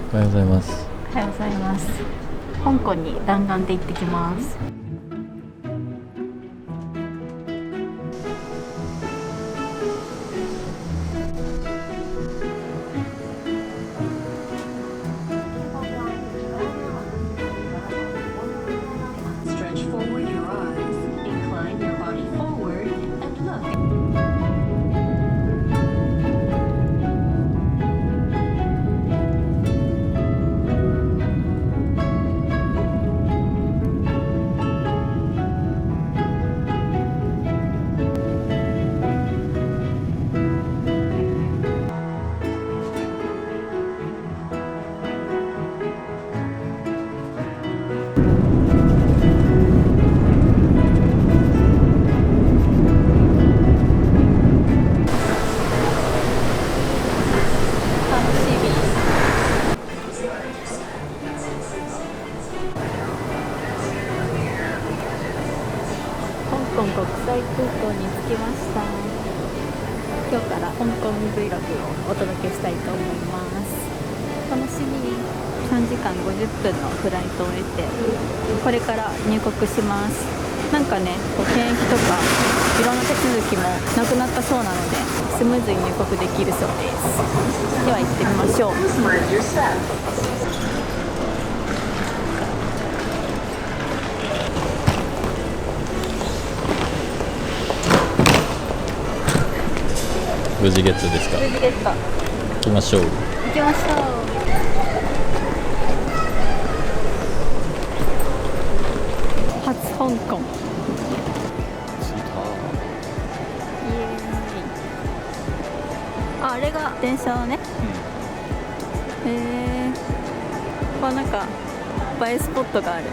おはようございます。おはようございます。香港に弾丸で行ってきます。香港国際空港に着きました。今日から香港 Vlog をお届けしたいと思います。楽しみに。3時間50分のフライトを終えて、これから入国します。なんかね、検疫とかいろんな手続きもなくなったそうなので、スムーズに入国できるそうです。では行ってみましょう。無事ゲットですか？無事ゲット。行きましょう。行きましょう。初香港。イエーイ。あれが電車ね。なんか映えスポットがある。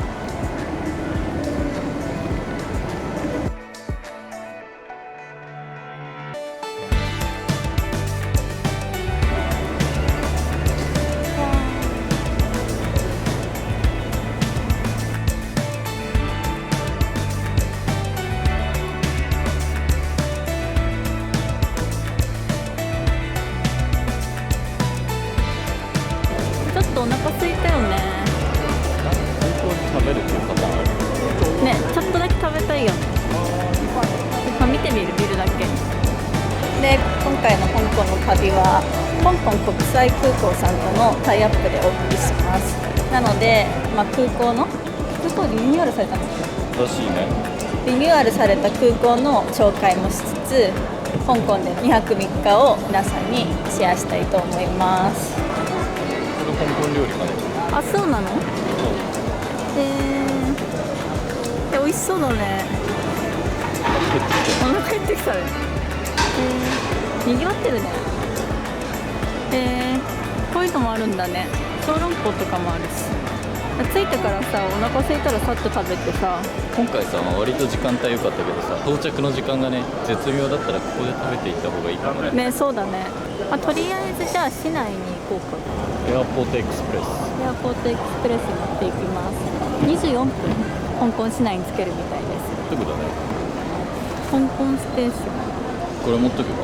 ちょっとお腹空いたよね。空港で食べるっていうパターンある？ね、ちょっとだけ食べたいよね。見てみる、ビルだけ。で、今回の香港の旅は香港国際空港さんとのタイアップでお送りします。なので、空港リニューアルされたんですよ。らしいね。リニューアルされた空港の紹介もしつつ、香港での2泊3日を皆さんにシェアしたいと思います。香港料理かね。あ、そうなの？美味しそうだね。お腹減ってきたね。にぎわってるね。こういうのもあるんだね。小籠包とかもあるし。着いてからさ、お腹空いたらさっと食べてさ。今回さ、割と時間帯良かったけどさ、到着の時間がね、絶妙だったらここで食べていった方がいいかもね。ね、そうだね。とりあえずじゃあ市内に行こうか。エアポートエクスプレス。エアポートエクスプレスに乗っていきます。24分、香港市内に着けるみたいです。すぐだね。香港ステーション。これ持っとけば。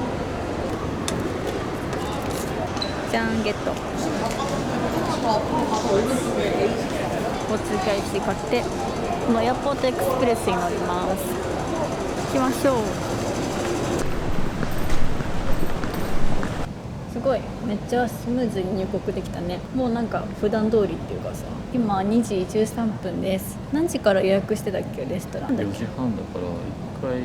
じゃん、ゲット。お通過して買って、このエアポートエクスプレスに乗ります。行きましょう。すごい、めっちゃスムーズに入国できたね。もうなんか普段通りっていうかさ、今2時13分です。何時から予約してたっけ、レストランだっ4け？時半だから一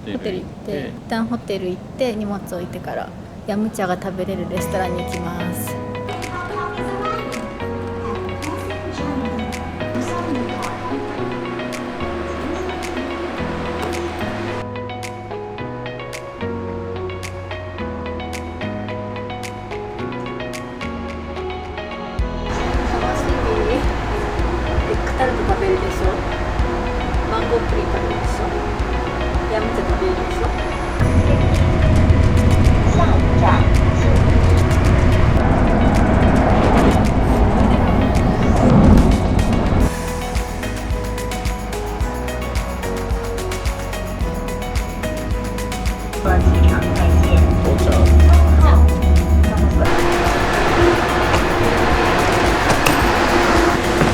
回ホテル行って一旦ホテル行って荷物置いてからヤムチャが食べれるレストランに行きます。タルト食べるでしょ。マンゴープリン食べるでしょ。ヤムチャ食べるでしょ。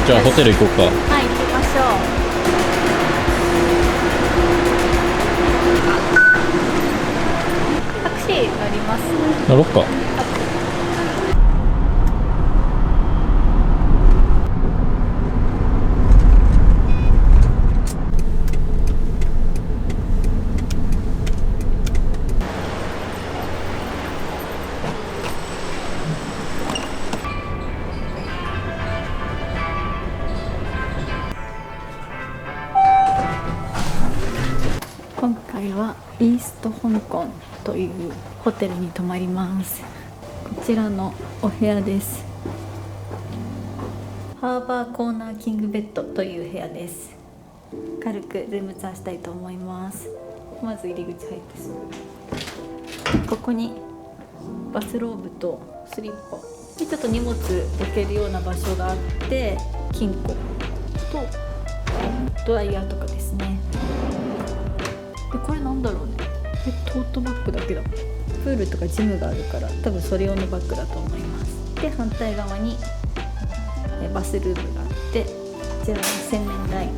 じゃあホテル行こうか。はい、行きましょう。タクシー乗ります。乗ろっか。今回はイースト香港というホテルに泊まります。こちらのお部屋です。ハーバーコーナーキングベッドという部屋です。軽くルームツアーしたいと思います。まず入り口入ってすぐ、ここにバスローブとスリッパでちょっと荷物置けるような場所があって、金庫とドライヤーとかですね。でこれなんだろうね。トートバッグだけだ。プールとかジムがあるから多分それ用のバッグだと思います。で反対側にバスルームがあって、こちらは洗面台、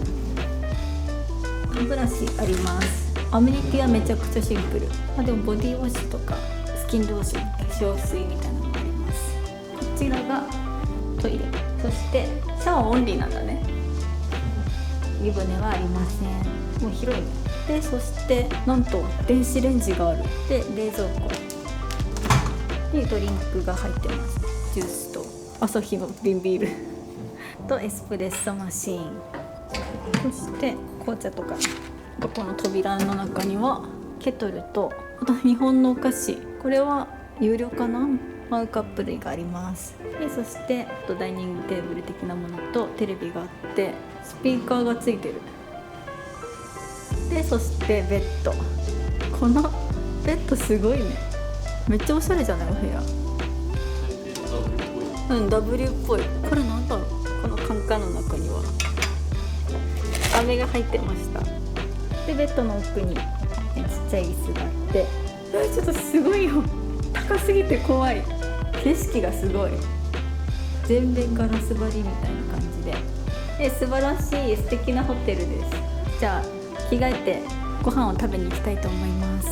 歯ブラシあります。アメニティはめちゃくちゃシンプル。でもボディウォッシュとかスキンローション、化粧水みたいなのがあります。こちらがトイレ、そしてシャワーオンリーなんだね。湯船はありません。もう広いね。でそしてなんと電子レンジがある。で冷蔵庫にドリンクが入ってます。ジュースと朝日の瓶ビールとエスプレッソマシーン、そして紅茶とか。この扉の中にはケトルと、あと日本のお菓子、これは有料かな、マグカップ類があります。でそしてダイニングテーブル的なものとテレビがあって、スピーカーがついてる。でそしてベッド、このベッドすごいね。めっちゃおしゃれじゃないお部屋。W っぽい。これなんだろう。このカンカンの中には飴が入ってました。でベッドの奥にちっちゃい椅子があって、ちょっとすごいよ。高すぎて怖い。景色がすごい。全面ガラス張りみたいな感じで、素晴らしい素敵なホテルです。じゃあ着替えてご飯を食べに行きたいと思います。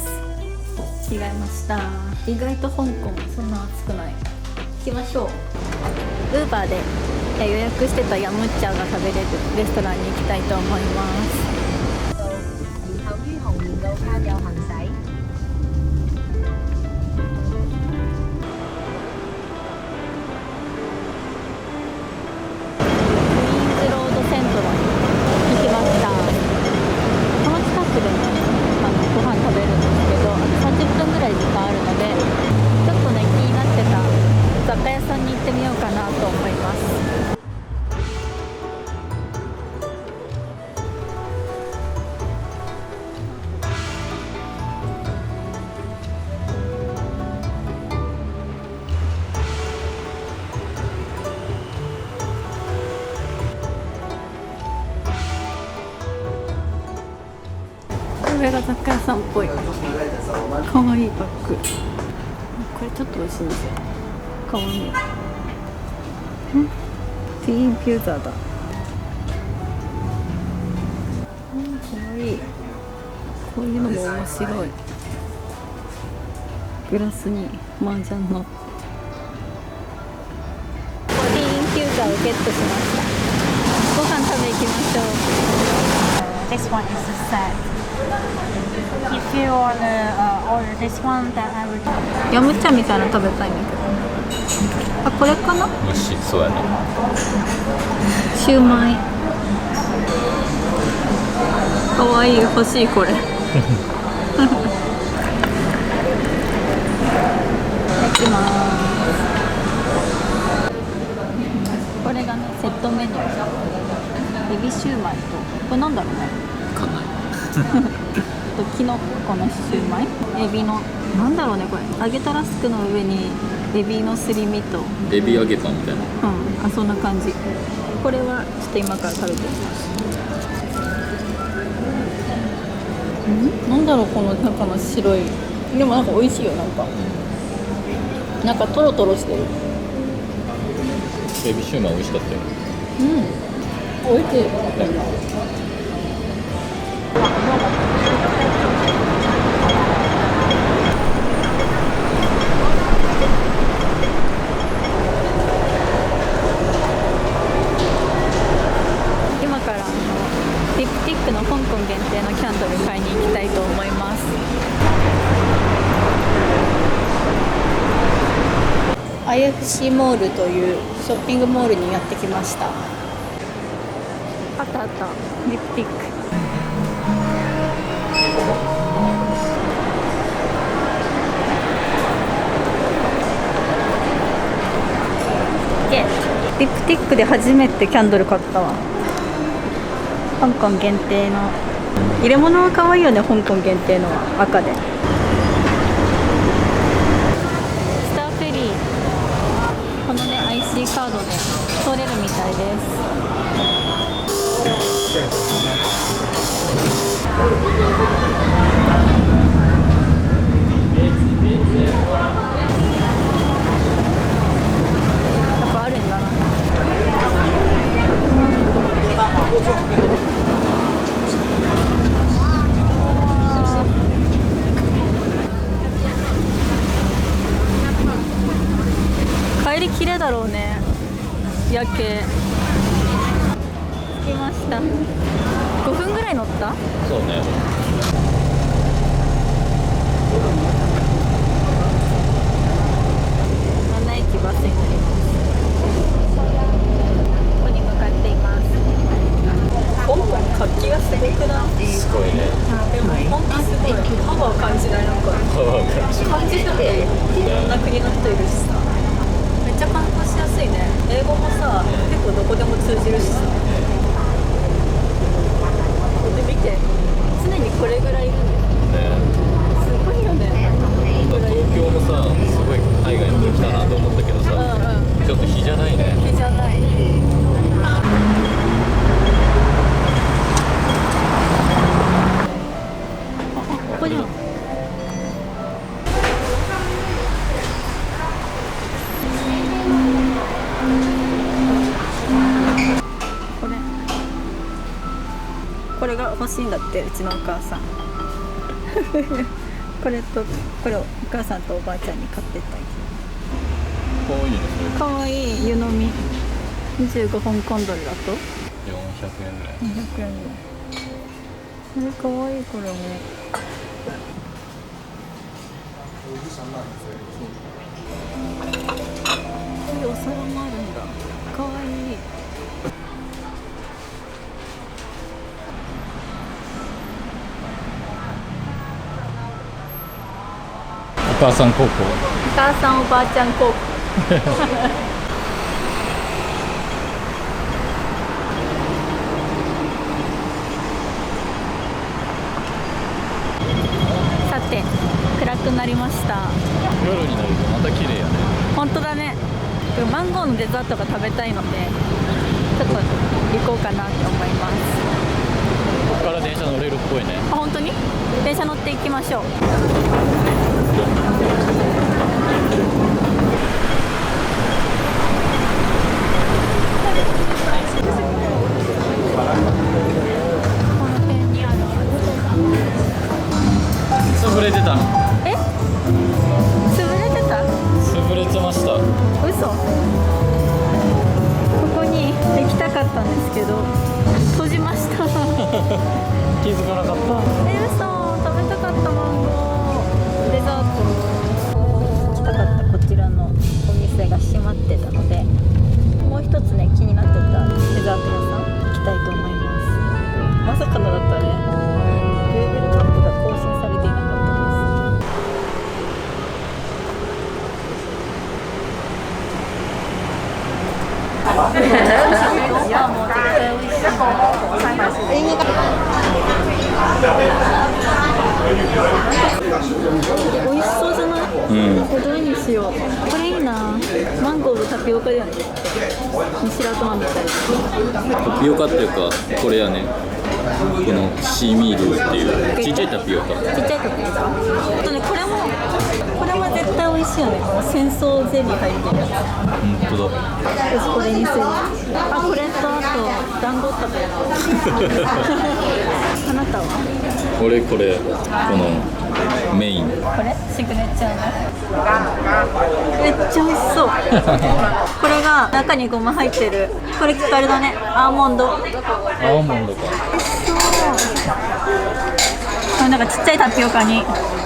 着替えました。意外と香港そんな暑くない。行きましょう。ウーバーで予約してたヤムチャが食べれるレストランに行きたいと思います。然後於紅棉路卡有行駛。クイーンズロードセントラルに行きました。この近くでね、ご飯食べるんですけど、30分ぐらい時間あるので、ちょっとね気になってた雑貨屋さんに行ってみようかなと思います。これが雑貨屋さんっぽい。かわいいバッグ。これちょっと美味しいんですよ。かわいい。ティーンフューザーだ。かわいい。こういうのも面白い。グラスに麻雀の。ティーンフューザーをゲットしました。ご飯食べ行きましょう。This one is a set. If you order this one, then I will. ヤムチャみたいなの食べたいんだけど。あ、これかな。美味しそうやね。シューマイ。かわいい、欲しいこれ。いただきます。これがね、セットメニュー。エビシューマイと、これなんだろうね。わかんない。キノコのシューマイ、エビのなんだろうね、これ揚げたラスクの上にエビのすり身と、エビ揚げパンみたいな。あ、そんな感じ。これはちょっと今から食べてみます。なんだろう、この中の白い。でもなんか美味しいよ。なんかトロトロしてる。エビシューマイ美味しかったよ。美味しい。今からディプティックの香港限定のキャンドル買いに行きたいと思います。IFC モールというショッピングモールにやってきました。あったあった、ディプティック。ディプティックで初めてキャンドル買ったわ。香港限定の入れ物は可愛いよね。香港限定のは赤で。スターフェリー、このね IC カードで通れるみたいです。やっぱあるんだな。帰りきれだろうね。夜景着きました。5分ぐらい乗った。そうね。7駅バスになります。ここに向かっています。香港活気がすごくない？すごいね。でも本当すごいパワー感じない。なんか感じたっていろんな国の人いるしさ、めっちゃ観光しやすいね。英語もさ、結構どこでも通じるしさ。で見て、常にこれぐらいいるんだよ。すごいよね。東京もさ、すごい海外の人来たなと思ったけどさ、ちょっと日じゃないね。日じゃない。ここにもこれが欲しいんだって、うちのお母さん。これとこれをお母さんとおばあちゃんに買ってったり。かわいいね、それ。かわいい湯飲み。25香港ドルだと400円ぐらい。200円ぐらい。これかわいい。これもこういうお皿もあるんだ。かわいい。お母さん高校。お母さんおばあちゃん高校。さて暗くなりました。夜になるとまた綺麗やね。本当だね。マンゴーのデザートが食べたいのでちょっと行こうかなって思います。ここから電車乗れるっぽいね。あ、本当に？電車乗っていきましょう。この辺にある。潰れてた。え？潰れてた？潰れてました。嘘。ここに行きたかったんですけど閉じました。気づかなかった。嘘。食べたかったマンゴーデザート。行きたかったこちらのお店が閉まってたので、もう一つね気になってたデザート屋さん行きたいと思います。まさかのだったね。Google マップが更新されていなかったです。いやもう絶対美味しい。美味しそうじゃない？どれにしよう。これいいな。マンゴーとタピオカだよね。西ラトマみたいな。タピオカっていうかこれやね。このシーミールっていうちっちゃいタピオカ。ちっちゃいタピオカ。あとねこれも絶対美味ししいよね。この戦争ゼリー入ってるやつ。本当だ。よしこれにする。あ、これとあと団子食べる。あなたは？俺これこのメイン。これシグネチャーの。めっちゃ美味しそう。これが中にゴマ入ってる。これあれだね。アーモンド。アーモンドか。これなんかちっちゃいタピオカに。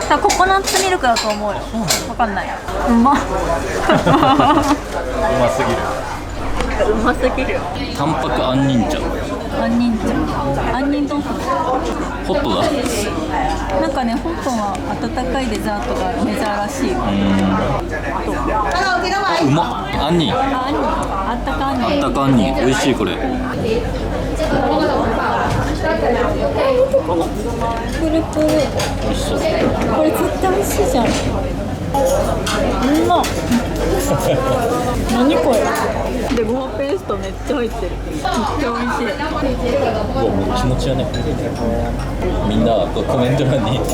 多分ココナッツミルクだと思うよ。わかんない。うま。うますぎる。うますぎる。タンパク杏仁茶。杏仁茶。杏仁豆腐。ホットだ。なんかね、香港は温かいデザートがメジャーらしい。うまっ。杏仁。あったか杏仁。あったか杏仁。美味しいこれ。プルプル。美味しそう。これ絶対美味しいじゃん。うまっ。何これ。で、ゴマペーストめっちゃ入ってる。めっちゃ美味しい。うわ、もちもちやね。みんなコメント欄にこ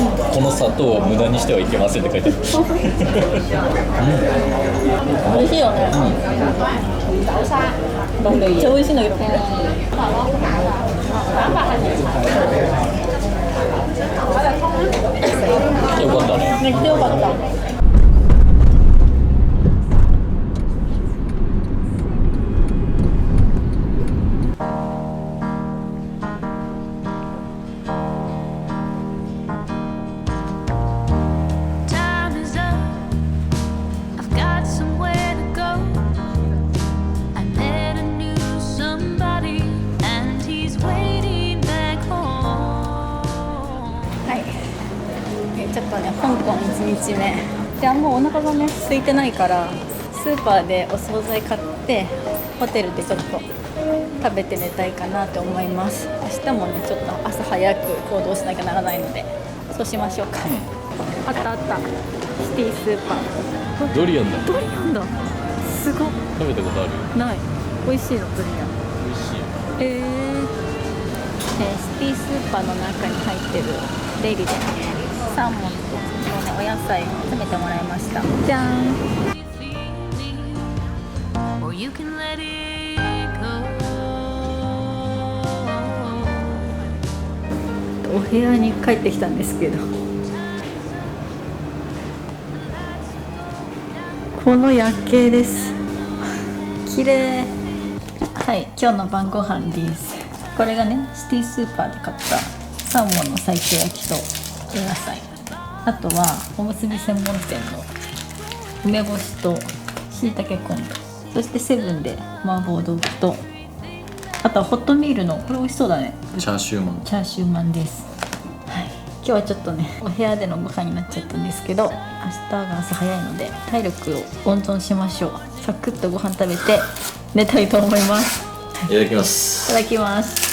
の砂糖を無駄にしてはいけませんって書いてある。美味しいよね。めっちゃ美味しいんだけど。よかったね。めっちゃ良かった。ちょっとね、香港1日目で、もうお腹がね空いてないからスーパーでお惣菜買ってホテルでちょっと食べて寝たいかなと思います。明日もねちょっと朝早く行動しなきゃならないので、そうしましょうか。あったあった、シティスーパー。ドリアンだ。ドリアンだ。すごっ。食べたことある？ない。美味しいのドリアン。美味しい。シティスーパーの中に入ってるデイリーでね、サーモンとお野菜詰めてもらいました。じゃーん。お部屋に帰ってきたんですけど、この夜景です。綺麗。はい、今日の晩ご飯です。これがね、シティスーパーで買ったサーモンの西京焼きとお野菜、あとはおむすび専門店の梅干しとしいたけ昆布、そしてセブンで麻婆豆腐と、あとはホットミールのこれ美味しそうだね、チャーシューマン。チャーシューマンです。はい、今日はちょっとねお部屋でのご飯になっちゃったんですけど、明日が朝早いので体力を温存しましょう。サクッとご飯食べて寝たいと思います。いただきます。いただきます。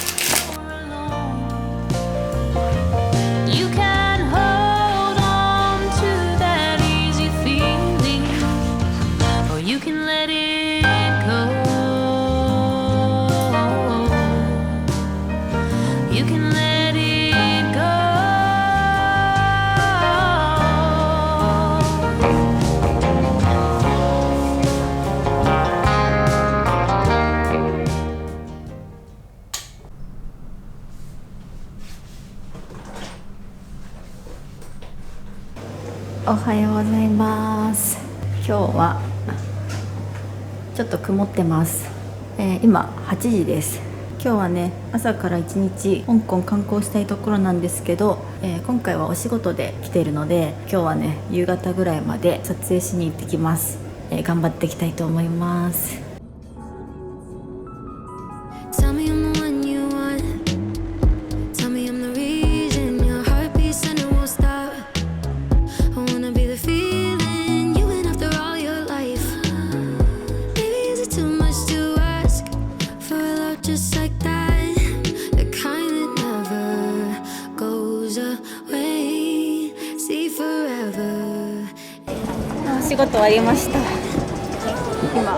おはようございます。今日はちょっと曇ってます。今8時です。今日はね朝から一日香港観光したいところなんですけど、今回はお仕事で来ているので、今日はね夕方ぐらいまで撮影しに行ってきます。頑張っていきたいと思います。仕事終わりました。今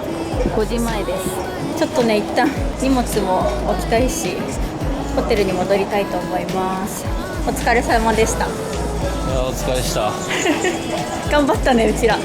5時前です。ちょっとね一旦荷物も置きたいし、ホテルに戻りたいと思います。お疲れ様でした。いや、お疲れした。頑張ったねうちら。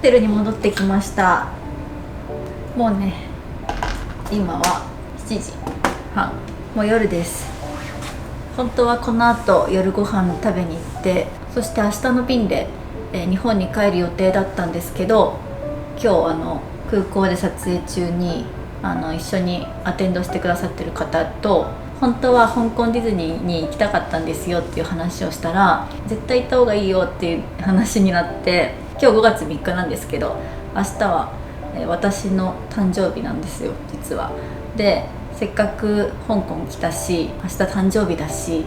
テルに戻ってきました。もうね今は7時半、もう夜です。本当はこの後夜ご飯食べに行って、そして明日の便で、日本に帰る予定だったんですけど、今日空港で撮影中に一緒にアテンドしてくださってる方と、本当は香港ディズニーに行きたかったんですよっていう話をしたら、絶対行った方がいいよっていう話になって、今日5月3日なんですけど、明日は私の誕生日なんですよ実は。でせっかく香港来たし、明日誕生日だし、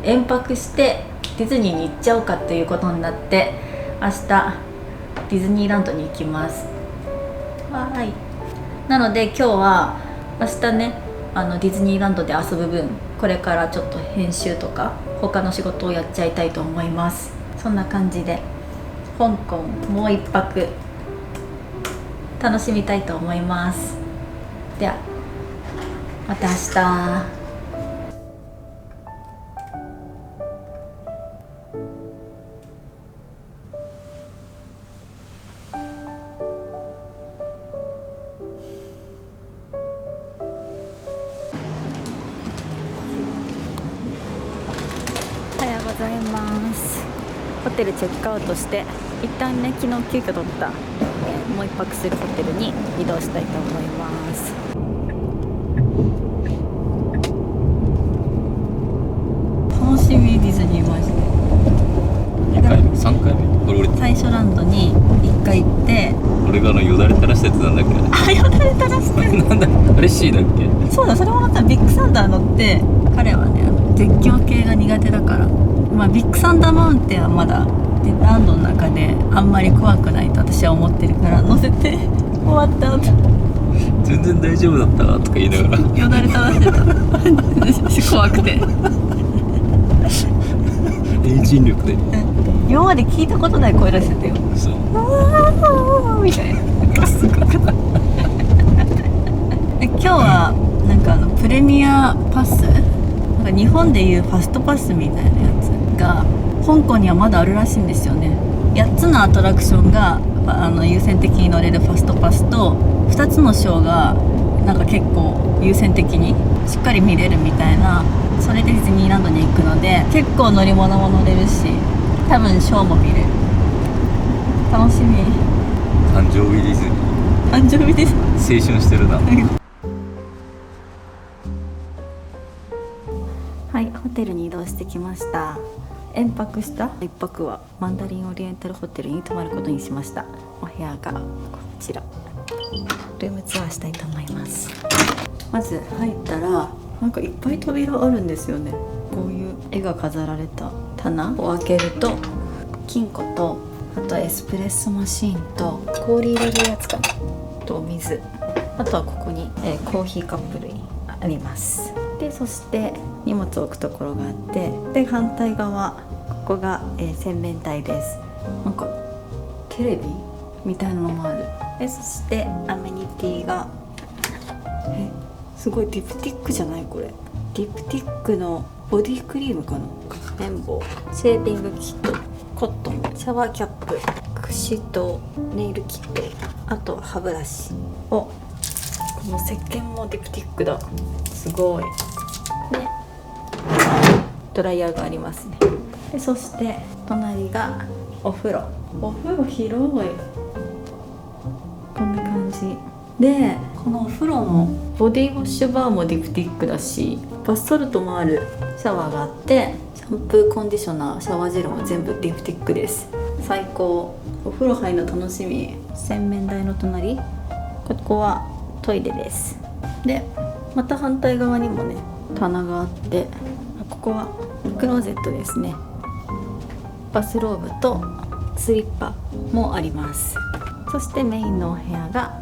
延泊してディズニーに行っちゃおうかっていうことになって、明日ディズニーランドに行きます。わーい。なので今日は明日ねディズニーランドで遊ぶ分、これからちょっと編集とか他の仕事をやっちゃいたいと思います。そんな感じで香港もう1泊楽しみたいと思います。ではまた明日。おはようございます。ホテルチェックアウトして、一旦ね昨日急遽取った、もう一泊するホテルに移動したいと思います。楽しみ。ディズニーマジで2回目3回目これ俺最初ランドに1回行って、俺がよだれ垂らしたやつなんだっけあ、よだれ垂らしてるなんだあれ C だっけ。そうだ、それもまたビッグサンダー乗って、彼はね絶叫系が苦手だから、まあビッグサンダーマウンテンはまだランドの中であんまり怖くないと私は思ってるから乗せて、終わった後全然大丈夫だったとか言いながらよだれ垂らしてた怖くて遠心力で今まで聞いたことない声出してたよ。そうみたいな今日はなんかプレミアパス、なんか日本でいうファストパスみたいなやつが香港にはまだあるらしいんですよね。8つのアトラクションが優先的に乗れるファストパスと、2つのショーがなんか結構優先的にしっかり見れるみたいな、それでディズニーランドに行くので結構乗り物も乗れるし、多分ショーも見れる。楽しみ。誕生日ディズニー誕生日です。青春してるなはい、ホテルに移動してきました。延泊した1泊はマンダリンオリエンタルホテルに泊まることにしました。お部屋がこちら、ルームツアーしたいと思います。まず入ったらなんかいっぱい扉あるんですよね。こういう絵が飾られた棚を開けると金庫と、あとエスプレッソマシーンと氷入れるやつかなと水、あとはここに、コーヒーカップ類あります。でそして荷物を置くところがあって、で反対側ここが、洗面台です。なんかテレビみたいなのもある。でそしてアメニティがすごいディプティックじゃないこれ、ディプティックのボディクリームかな、綿棒、シェービングキット、コットン、シャワーキャップ、櫛とネイルキット、あと歯ブラシを、この石鹸もディプティックだ、すごいね。ドライヤーがありますね。でそして隣がお風呂。お風呂広い。こんな感じで、このお風呂のボディウォッシュバーもディプティックだし、バスソルトもあるシャワーがあって、シャンプーコンディショナー、シャワージェルも全部ディプティックです。最高。お風呂入るの楽しみ。洗面台の隣、ここはトイレです。でまた反対側にもね棚があって、ここはクローゼットですね。バスローブとスリッパもあります。そしてメインのお部屋が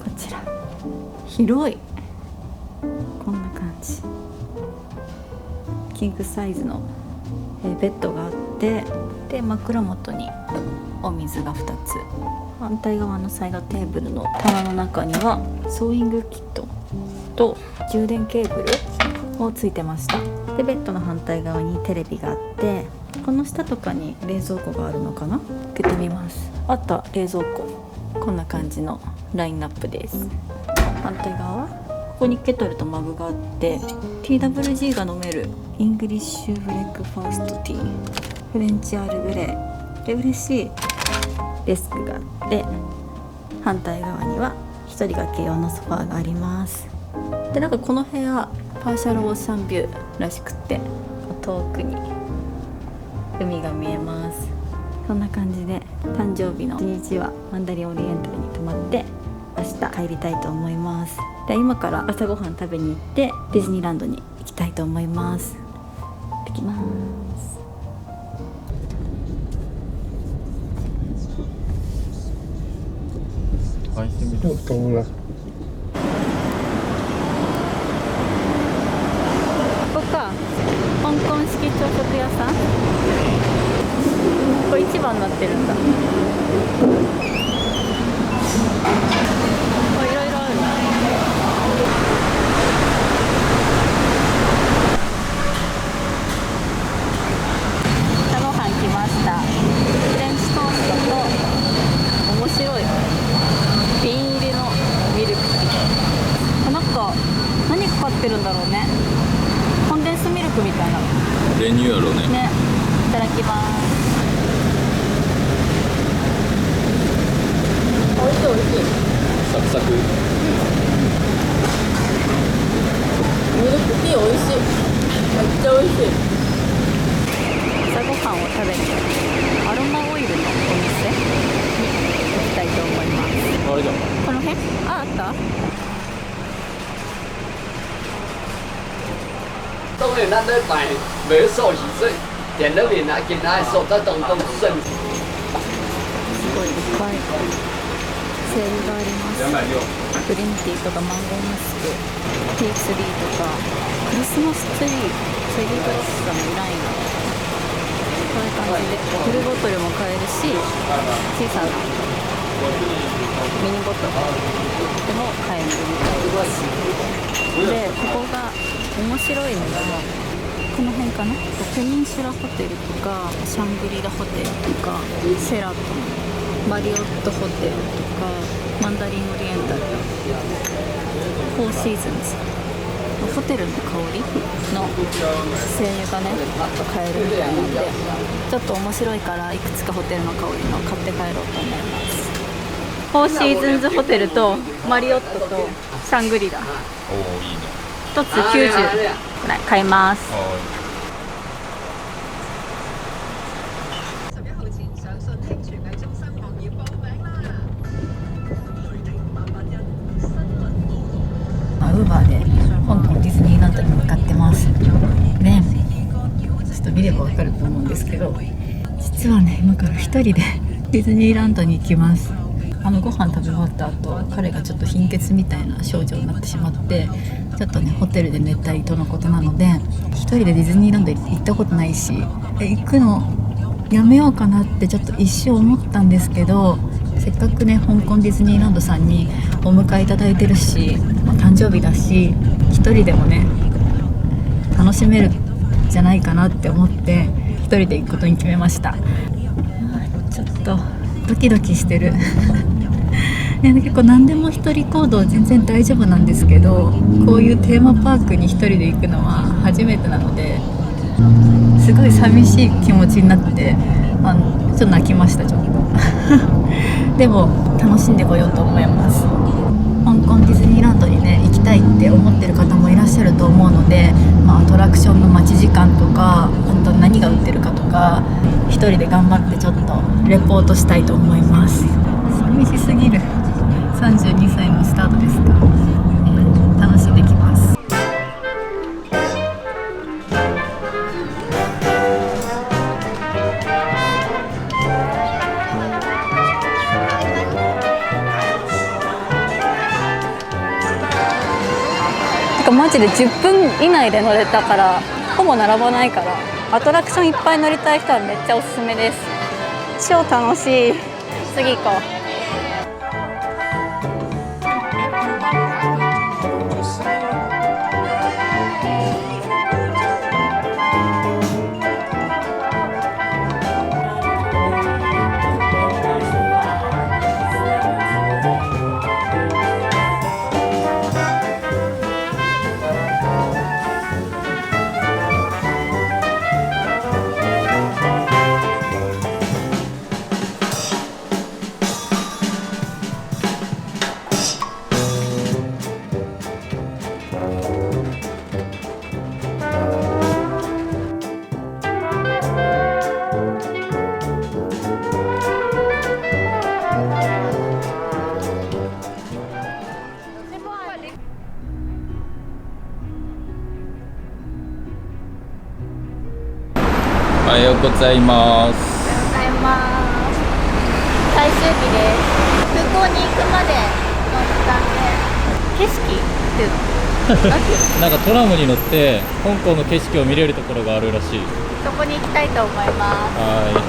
こちら、広い。こんな感じ。キングサイズのベッドがあって、で枕元にお水が2つ。反対側のサイドテーブルの棚の中にはソーイングキットと充電ケーブルもついてました。でベッドの反対側にテレビがあって、この下とかに冷蔵庫があるのかな。開けてみます。あった、冷蔵庫。こんな感じのラインナップです。反対側、ここにケトルとマグがあって、 TWG が飲めるイングリッシュブレックファーストティー、フレンチアールグレーで嬉しいデスクがあって、反対側には1人掛け用のソファーがあります。でなんかこの部屋パーシャルオーシャンビューらしくって、遠くに海が見えます。そんな感じで誕生日の1日はマンダリンオリエンタルに泊まって、明日帰りたいと思います。で今から朝ごはん食べに行ってディズニーランドに行きたいと思います。行ってきます。入ってみる。ここか、香港式朝食屋さん。これ市場になってるんだ。いろいろある。朝ごはん来ました。フレンチトーストと面白い瓶入りのミルクティー。なんか何かかってるんだろうね。コンデンスミルクみたいなレニューアルね。ね。いただきます。美味しい美味しい。サクサク。ミルクティー美味しい。めっちゃ美味しい。朝ごはんを食べにアロマオイルのお店に行きたいと思います。あれじゃん。この辺？あった？当然，咱咧摆买寿喜是点了面来给他手，这种都剩。すごいいっぱいセールがあります。グリーンティーとかマンゴームスク、ティーツリーとかクリスマスツリー、チェリーブロッサム、ライナー、こういう感じでフルボトルも買えるし、小さなミニボトルでも買えるみたいです。でここが面白いのがこの辺かな。ペニンシュラホテルとかシャングリラホテルとかセラトン、マリオットホテルとかマンダリンオリエンタル、フォーシーズンズ、ホテルの香りの精油がね買えるみたいなので、ちょっと面白いからいくつかホテルの香りの買って帰ろうと思います。フォーシーズンズホテルとマリオットとシャングリラおお、いいね。1つ90くらい買います。ウーバーで香港ディズニーランドに向かってますね。ちょっと見ればわかると思うんですけど、実はね今から一人でディズニーランドに行きます。ご飯食べ終わった後、彼がちょっと貧血みたいな症状になってしまって、ちょっとねホテルで寝たいとのことなので、一人でディズニーランド行ったことないし、行くのやめようかなってちょっと一瞬思ったんですけど、せっかくね香港ディズニーランドさんにお迎えいただいてるし、誕生日だし一人でもね楽しめるんじゃないかなって思って一人で行くことに決めました。ちょっとドキドキしてる結構何でも一人行動全然大丈夫なんですけど、こういうテーマパークに一人で行くのは初めてなので、すごい寂しい気持ちになって、ちょっと泣きました。ちょっとでも楽しんでこようと思います。香港ディズニーランドにね行きたいって思ってる方もいらっしゃると思うので、アトラクションの待ち時間とか、あと何が売ってるかとか、一人で頑張ってちょっとレポートしたいと思います。寂しすぎる。32歳のスタートですか。楽しんできます。マジで10分以内で乗れたから、ほぼ並ばないから、アトラクションいっぱい乗りたい人はめっちゃおすすめです。超楽しい。次行こう。おはようございます。おはようございます。最終日です。空港に行くまでの時間で景色っていうのなんていうのなんかトラムに乗って香港の景色を見れるところがあるらしい。そこに行きたいと思います。は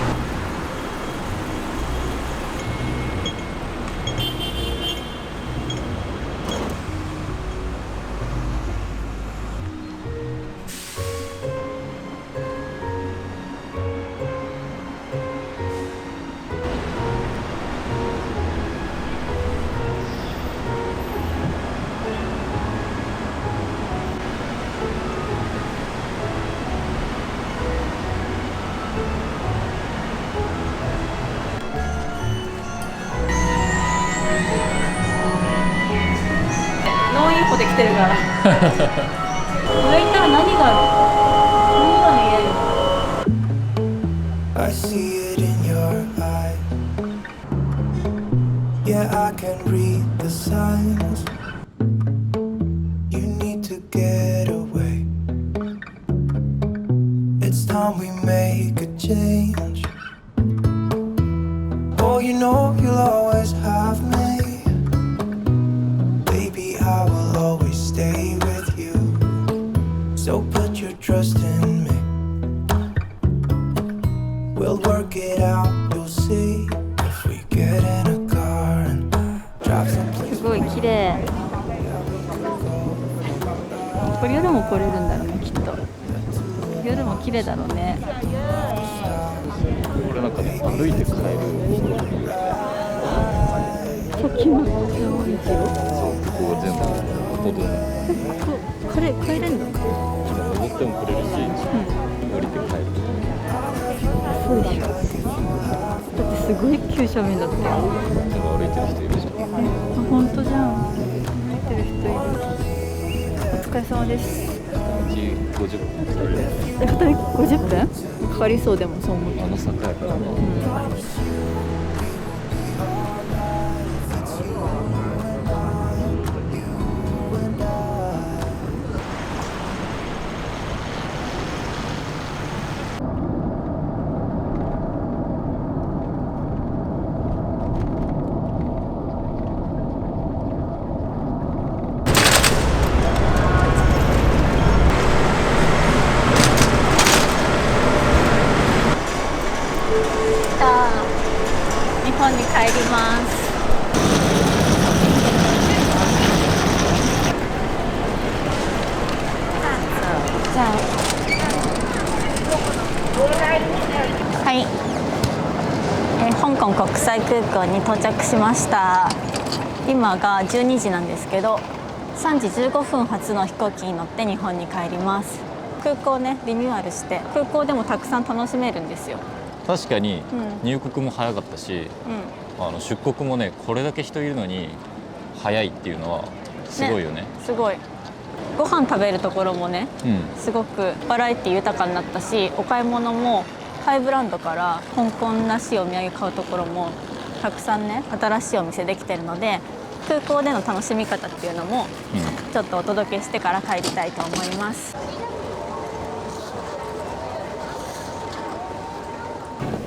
ノーインフォで来てるから上行ったら何がある？何が見えるの？ I see it in your eyes. Yeah, I can read the signs. You need to get away. It's time we make a change. Oh, you know you'll always have me. Baby, I will always stay with you. So put your trust in me. We'll work it out, you'll see. If we get in a car and drive someplace. すごい綺麗。これ夜も来れるんだろうね、きっと。夜も綺麗だろうね。これなんかね、歩いて帰る。時の上りそう、ここが全部歩道。帰れんの？登っても来れるし、降りて帰る。そうでしょ。だってすごい急斜面だったよ。なんか歩いてる人いるじゃん。本当じゃん。歩いてる人いる。お疲れ様です。1 50分かかる。2人50分？かかりそうでもそう思って。あの坂やからな。日本に帰ります。じゃあはい、香港国際空港に到着しました。今が12時なんですけど、3時15分発の飛行機に乗って日本に帰ります。空港ね、リニューアルして空港でもたくさん楽しめるんですよ。確かにうん入国も早かったし、うん出国もね、これだけ人いるのに早いっていうのはすごいよね。すごい。ご飯食べるところもね、うん、すごくバラエティ豊かになったし、お買い物もハイブランドから香港らしいお土産買うところもたくさんね、新しいお店できてるので、空港での楽しみ方っていうのもちょっとお届けしてから帰りたいと思います。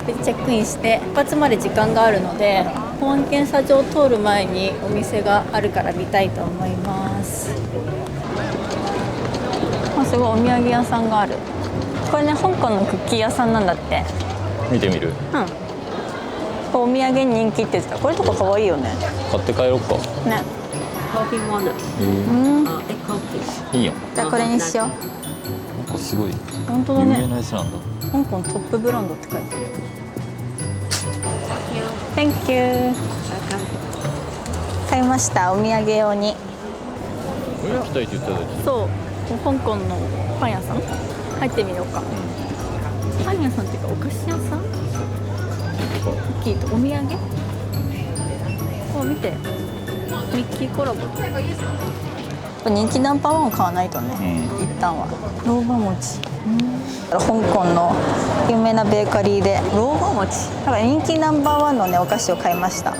でチェックインして出発まで時間があるので、保安検査場を通る前にお店があるから見たいと思います。あ、すごいお土産屋さんがある。これね、香港のクッキー屋さんなんだって。見てみる。お土産に人気って言ってた。これとか可愛いよね。買って帰ろうか。ね。いいよ。じゃあこれにしよう。なんかすごい本当だ有名ね。なやつなんだ。香港トップブランドって書いてある。Thank you。買いました、お土産用に。俺行きたいって言った時。そう、香港のパン屋さん入ってみようか。パン屋さんっていうかお菓子屋さん？クッキーとお土産？こう見て、ミッキーコラボ。人気ナンバーワンを買わないとね、一旦は。ローバ餅。香港の有名なベーカリーでローバ餅。だから人気ナンバーワンのねお菓子を買いました。香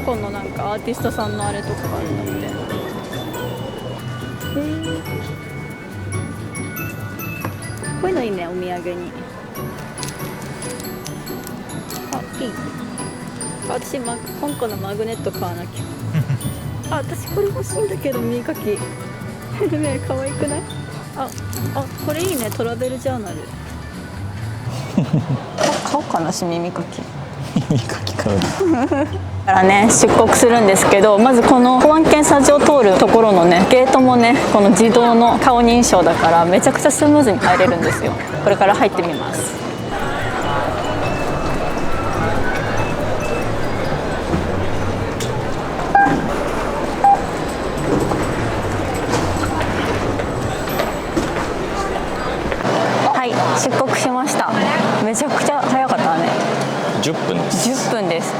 港のなんかアーティストさんのあれとかがあるんだって。こういうのいいね、お土産に。あ、いい。私、香港のマグネット買わなきゃ。あ、私これ欲しいんだけど、耳かき。ねえ、可愛くない？あ、これいいね、トラベルジャーナル。買おうかなし、耳かき。耳かき買うからね、出国するんですけど、まずこの保安検査場を通るところのね、ゲートもね、この自動の顔認証だからめちゃくちゃスムーズに入れるんですよ。これから入ってみます。はい、出国しました。めちゃくちゃ早かったね。10分です。10分です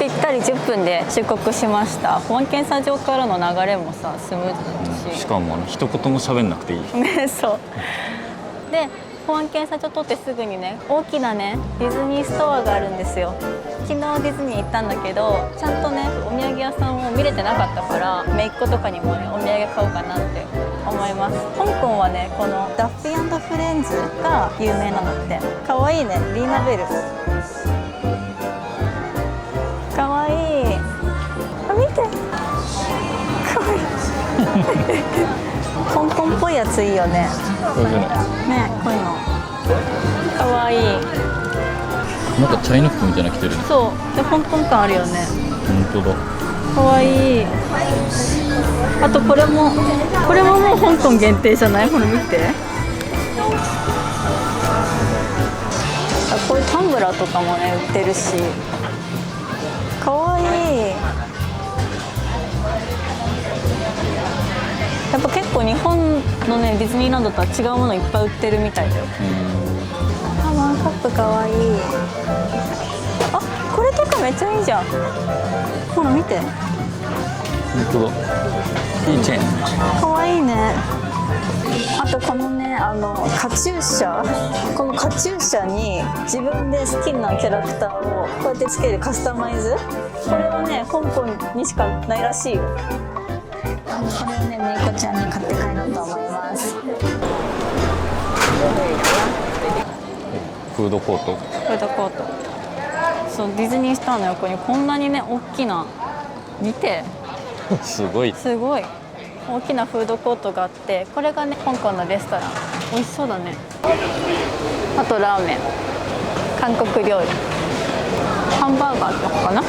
ぴったり10分で出国しました。保安検査場からの流れもさ、スムーズだったし、しかも一言も喋んなくていい。ね、そうで、保安検査場通ってすぐにね、大きなねディズニーストアがあるんですよ。昨日ディズニー行ったんだけど、ちゃんとねお土産屋さんを見れてなかったから、姪っ子とかにもねお土産買おうかなって思います。香港はね、このダッフィー&フレンズが有名なのって。かわいいね、リーナベル。かわいい。あ、見て、かわいい香港っぽいやついいよね。こういうのね、こういうのかわいい。なんかチャイナ服みたいなの着てるね。そうで、香港感あるよね。本当だ。かわいい。あとこれももう香港限定じゃない？ほら見て。あ、こういうタンブラーとかもね売ってるし、かわいい。やっぱ結構日本のねディズニーランドとは違うものいっぱい売ってるみたいだよ。あ、ワンカップかわいい。あ、これとかめっちゃいいじゃん。ほら見て。本当だ。いいチェーン。かわいいね。あとこのね、カチューシャ、このカチューシャに自分で好きなキャラクターをこうやってつけるカスタマイズ、これはね香港にしかないらしいよ。これをね、めいこちゃんに買って帰ろうと思います。フードコート。フードコート。そう、ディズニーストアの横にこんなにね大きな、見てすごい。すごい大きなフードコートがあって、これがね香港のレストラン。美味しそうだね。あとラーメン、韓国料理、ハンバーガーとかかな。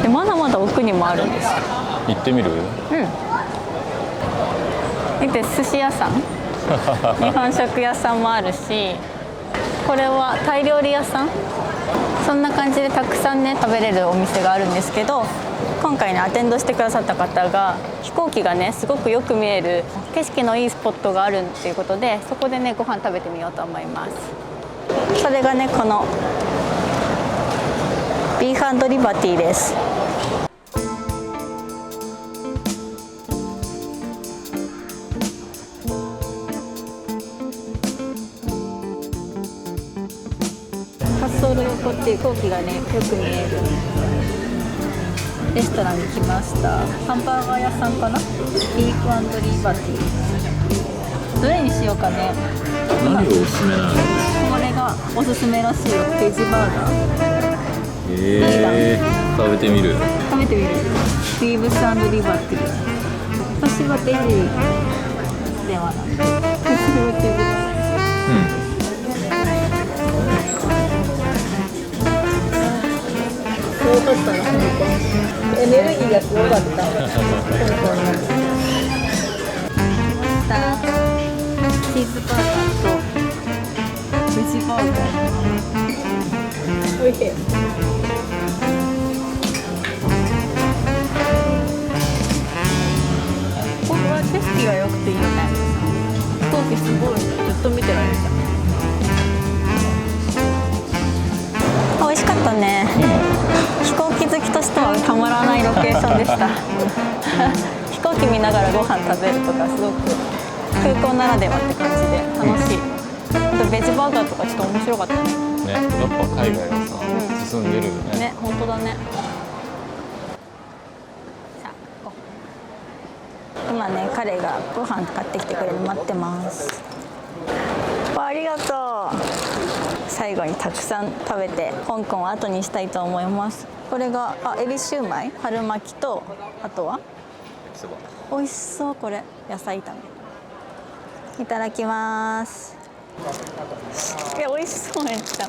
でまだまだ奥にもあるんですよ。行ってみる？うん。見て、寿司屋さん日本食屋さんもあるし、これはタイ料理屋さん。そんな感じでたくさんね食べれるお店があるんですけど、今回ねアテンドしてくださった方が飛行機がねすごくよく見える景色のいいスポットがあるっていうことで、そこでねご飯食べてみようと思います。それがねこのビーフ&リバティです。滑走路横っていう飛行機がねよく見えるレストランに来ました。ハンバーガー屋さんかな。ビーフ&リバティ。どれにしようかね。何がおすすめなの？これがおすすめらしいよ、ベジバーガー。食べてみる。食べてみる。ビーフ&リバティ。私はベジではなくて、私はベジバーガー。すごかったな、香港。エネルギーがすごかった。香港の。チーズバーガーとベジバーガー。おいしい。これは景色が良くていいよね。飛行機すごいずっと見てられた。美味しかったね。飛行機好きとしてはたまらないロケーションでした飛行機見ながらご飯食べるとかすごく空港ならではって感じで楽しい。あとベジバーガーとかちょっと面白かったね。ね、やっぱ海外はさ、進んでるよね。ね、本当だね。さあ行こう。今ね彼がご飯買ってきてくれるの待ってます。わありがとう。最後にたくさん食べて香港を後にしたいと思います。これがエビシューマイ、春巻きと、あとは美味しそう。これ野菜炒め。いただきます。美味しそう。めっちゃ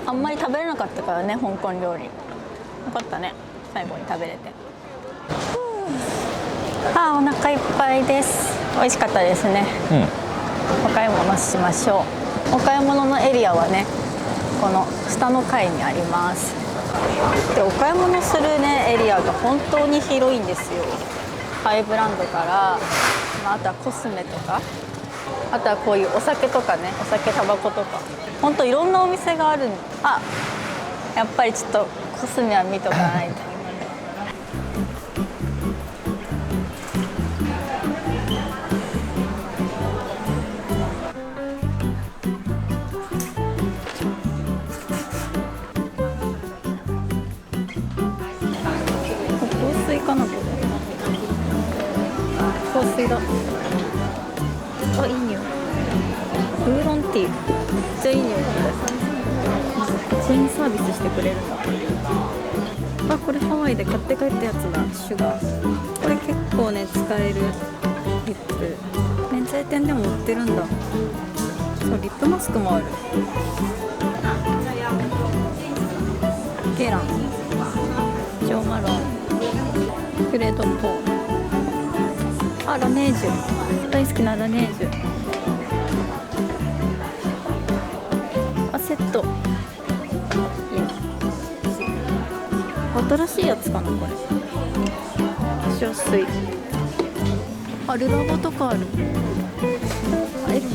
あんまり食べれなかったからね、香港料理。よかったね、最後に食べれて。お腹いっぱいです。美味しかったですね。お買い物しましょう。お買い物のエリアはね、この下の階にあります。で、お買い物するねエリアが本当に広いんですよ。ハイブランドから、あとはコスメとか、あとはこういうお酒とかね、お酒タバコとか、本当いろんなお店がある。やっぱりちょっとコスメは見とかないと。香水かなこれ。香水だ。いい匂い。ウーロンティー。めっちゃいい匂い。チェーンサービスしてくれるんだ。これハワイで買って帰ったやつだ。シュガー。これ結構ね使えるリップ。免税店でも売ってるんだ。そう、リップマスクもある。ゲラン、ジョーマロン、クレドポー、ラネージュ、大好きなラネージュ。セット。新しいやつかなこれ。化粧水。ルラボとかある。エルメス。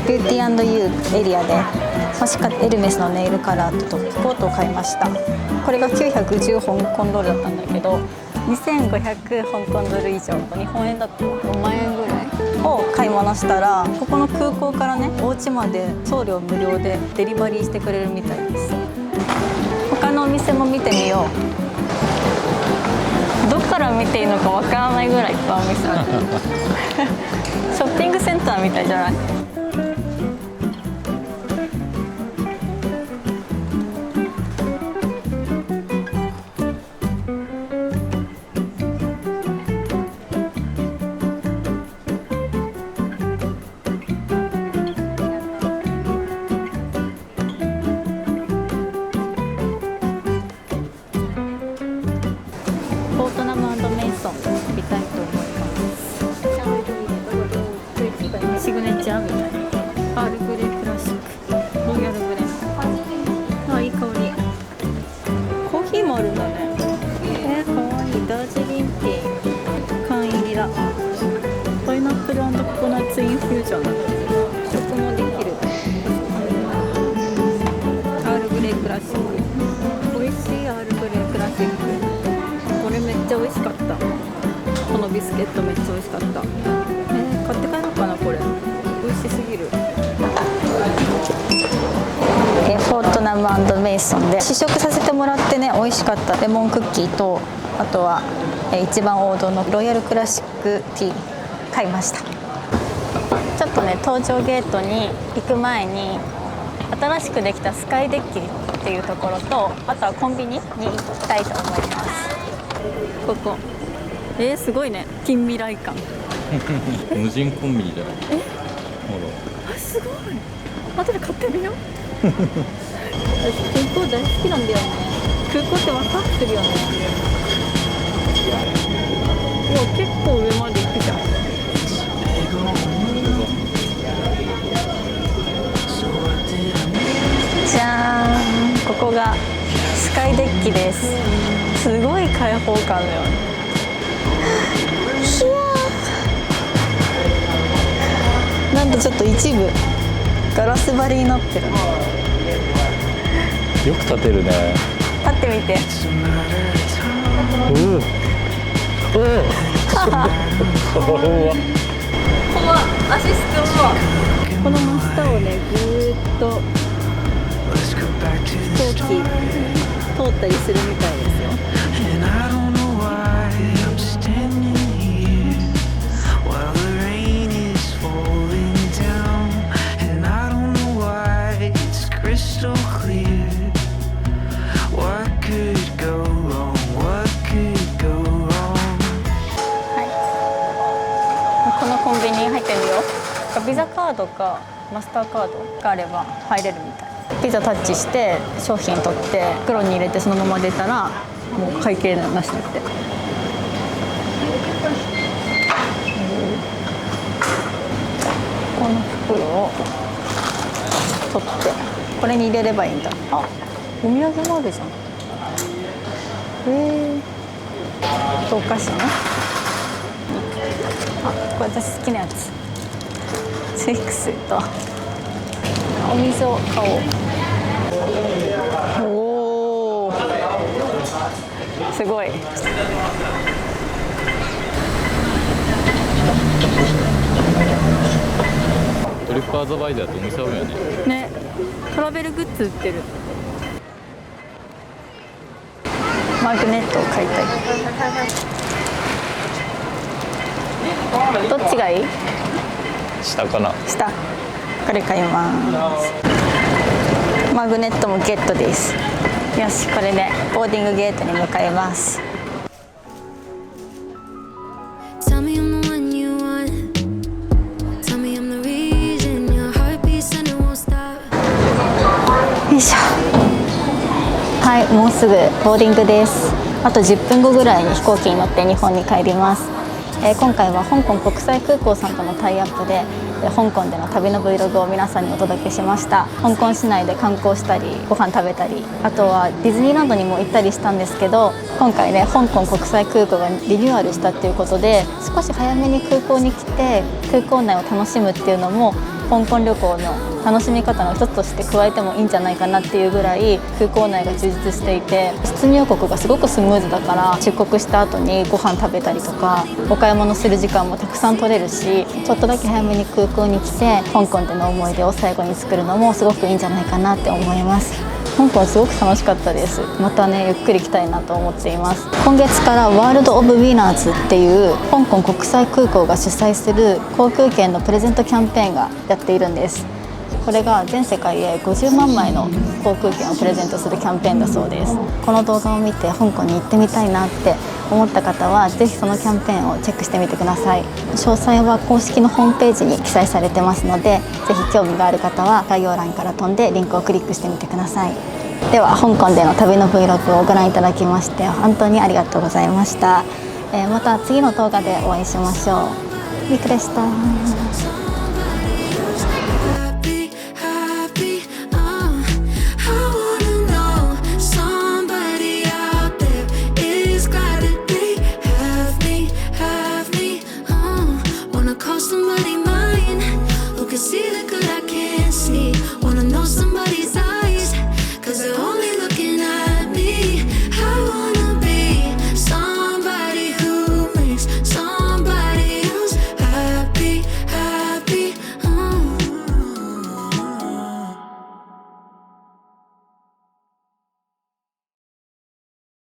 ビューティー&ユーエリアで欲しかったエルメスのネイルカラーとトップコートを買いました。これが910香港ドルだったんだけど、2500香港ドル以上、日本円だと5万円ぐらいを買い物したら、ここの空港からねお家まで送料無料でデリバリーしてくれるみたいです。他のお店も見てみよう。どっから見ていいのかわからないぐらいいっぱいお店ある。ショッピングセンターみたいじゃない？フォートナム&メイソン見たいと思います。シグネチャーみたいな。アールグレークラシック、ロイヤルブレンド。いい香り。コーヒーもあるんだね。かわいい。ダージリンティー缶入りだ。パイナップル&ココナッツインフュージョン。食もできる。アールグレークラシック。美味しいアールグレークラシック。これめっちゃ美味しかった。このビスケットめっちゃ美味しかった。買って帰ろうかなこれ。美味しすぎる。フォートナム&メイソンで試食させてもらってね、美味しかったレモンクッキーと、あとは一番王道のロイヤルクラシックティー買いました。ちょっとね搭乗ゲートに行く前に新しくできたスカイデッキっていうところと、あとはコンビニに行きたいと思います。ここすごいね、近未来感。無人コンビニじゃない？すごい。後で買ってみよう。私空港大好きなんだよね。空港ってワクワクするよね。結構上まで行くじゃん。じゃーん、ここがスカイデッキです。すごい開放感だよね。なんとちょっと一部ガラス張りになってる。よく立てるね。立ってみて。アシストはこの真下をねぐーっと Let's go back to 飛 the 行機 start. 通ったりするみたいですよ。 And I don't know why I'm standing here while the rain is falling down. And I don't know why it's crystal clear. What could go wrong? What could go wrong? このコンビニ入ってみよう。ビザカードかマスターカードがあれば入れるみたい。ピザタッチして商品取って袋に入れてそのまま出たらもう会計なしだって。この袋を取ってこれに入れればいいんだ。あ、お土産もあるじゃん。お菓子ね。あ、これ私好きなやつ。ツイックスとお水を買おう。おお、すごい。トリップアドバイザーってお店あるよね。ね、トラベルグッズ売ってる。マグネットを買いたい。どっちがいい？下かな。下。これ買います。マグネットもゲットです。よし、これでボーディングゲートに向かいます。Tell me I'm the one you want. Tell me I'm the reason your heart beats and it won't stop. よいしょ。はい、もうすぐボーディングです。あと10分後ぐらいに飛行機に乗って日本に帰ります。今回は香港国際空港さんとのタイアップで香港での旅の Vlog を皆さんにお届けしました。香港市内で観光したりご飯食べたり、あとはディズニーランドにも行ったりしたんですけど、今回ね香港国際空港がリニューアルしたっていうことで少し早めに空港に来て空港内を楽しむっていうのも香港旅行の楽しみ方の一つとして加えてもいいんじゃないかなっていうぐらい空港内が充実していて、出入国がすごくスムーズだから出国した後にご飯食べたりとかお買い物する時間もたくさん取れるし、ちょっとだけ早めに空港に来て香港での思い出を最後に作るのもすごくいいんじゃないかなって思います。香港すごく楽しかったです。またねゆっくり来たいなと思っています。今月からワールドオブウィナーズっていう香港国際空港が主催する航空券のプレゼントキャンペーンがやっているんです。これが全世界へ50万枚の航空券をプレゼントするキャンペーンだそうです。この動画を見て香港に行ってみたいなって思った方はぜひそのキャンペーンをチェックしてみてください。詳細は公式のホームページに記載されてますので、ぜひ興味がある方は概要欄から飛んでリンクをクリックしてみてください。では香港での旅の Vlog をご覧いただきまして本当にありがとうございました。また次の動画でお会いしましょう。みくでした。